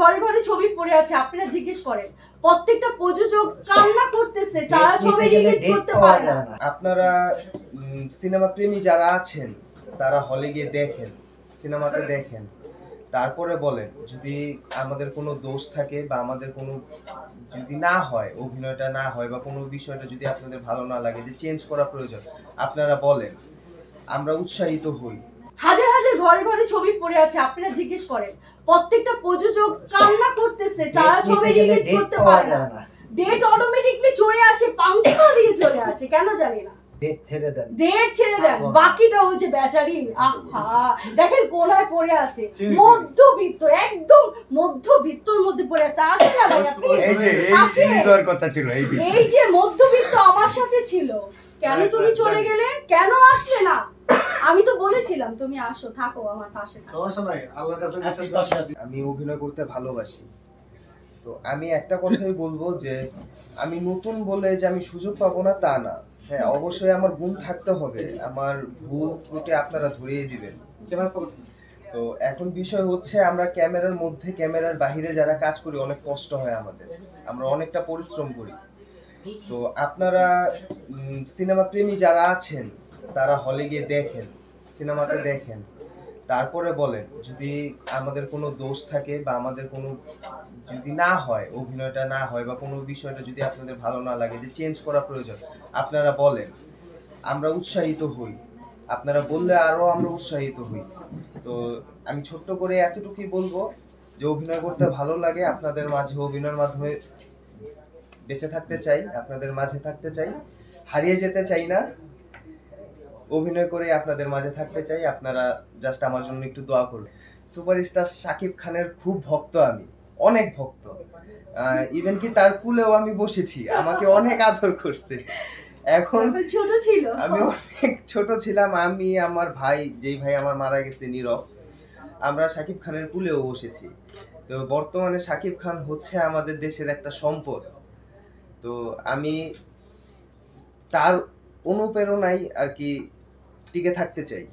ঘরে ঘরে ছবি পড়ে আছে, আপনারা জিজ্ঞেস করেন। প্রত্যেকটা প্রযোজক কান্না করতেছে, যারা ছবি রিলিজ করতে পারে না। আপনারা সিনেমা প্রেমী যারা আছেন তারা হলে গিয়ে দেখেন, সিনেমাতে দেখেন, তারপরে বলেন যদি আমাদের কোনো দোষ থাকে বা আমাদের কোনো যদি না হয়, অভিনয়টা না হয় বা কোনো বিষয়টা যদি আপনাদের ভালো না লাগে যে চেঞ্জ করা প্রয়োজন, আপনারা বলেন, আমরা উৎসাহিত হই। হাজার হাজার ঘরে ঘরে ছবি পড়ে আছে, আপনারা জিজ্ঞেস করেন। প্রত্যেকটা প্রযোজক কান্না করতেছে, যারা ছবি রিলিজ করতে পারে না। ডেট অটোমেটিকলি চলে আসে, পাংখা দিয়ে চলে আসে, কেন জানি না। ডেট ছেড়ে দেন, বাকিটা ওই যে বেচারি, আহা দেখেন কোনায় পড়ে আছে, মধ্যবিত্ত, একদম মধ্যবিত্তর মধ্যে পড়ে আছে। আসে না ভাই, আপনি এই যে মধ্যবিত্ত আমার সাথে ছিল, কেন তুমি চলে গেলে, কেন আসলে না? আমি তো বলেছিলাম তুমি আসো, থাকো আমার পাশে। সমস্যা নাই, আল্লাহর কাছে আমি অভিনয় করতে ভালোবাসি। তো আমি একটা কথাই বলবো যে আমি নতুন বলে যে আমি সুযোগ পাবো না তা না। হ্যাঁ, অবশ্যই আমার গুণ থাকতে হবে, আমার ভুল ত্রুটি আপনারা ধরিয়ে দিবেন। তো এখন বিষয় হচ্ছে আমরা ক্যামেরার মধ্যে, ক্যামেরার বাহিরে যারা কাজ করি অনেক কষ্ট হয় আমাদের, আমরা অনেকটা পরিশ্রম করি। তো আপনারা সিনেমা প্রেমী যারা আছেন তারা হলে গিয়ে দেখেন, সিনেমাতে দেখেন, তারপরে বলেন যদি আমাদের কোনো দোষ থাকে বা আমাদের কোনো যদি না হয়, অভিনয়টা না হয় বা কোনো বিষয়টা যদি আপনাদের ভালো না লাগে যে চেঞ্জ করা প্রয়োজন, আপনারা বলেন, আমরা উৎসাহিত হই। আপনারা বললে আরো আমরা উৎসাহিত হই। তো আমি ছোট্ট করে এতটুকুই বলবো যে অভিনয় করতে ভালো লাগে, আপনাদের মাঝে অভিনয়ের মাধ্যমে বেঁচে থাকতে চাই, আপনাদের মাঝে থাকতে চাই, হারিয়ে যেতে চাই না, অভিনয় করে আপনাদের মাঝে থাকতে চাই। আপনারা জাস্ট আমার জন্য একটু দোয়া করবেন। সুপারস্টার শাকিব খানের খুব ভক্ত আমি, অনেক ভক্ত। ইভেন কি তার কুলেও আমি বসেছি, আমাকে অনেক আদর করছে। এখন ছোট ছিল, আমি অনেক ছোট ছিলাম, আমি আমার ভাই, যেই ভাই আমার মারা গেছে নীরব, আমরা শাকিব খানের কুলেও বসেছি। তো বর্তমানে শাকিব খান হচ্ছে আমাদের দেশের একটা সম্পদ। তো আমি তার অনুপ্রেরণায় আর কি টিকে থাকতে চাই।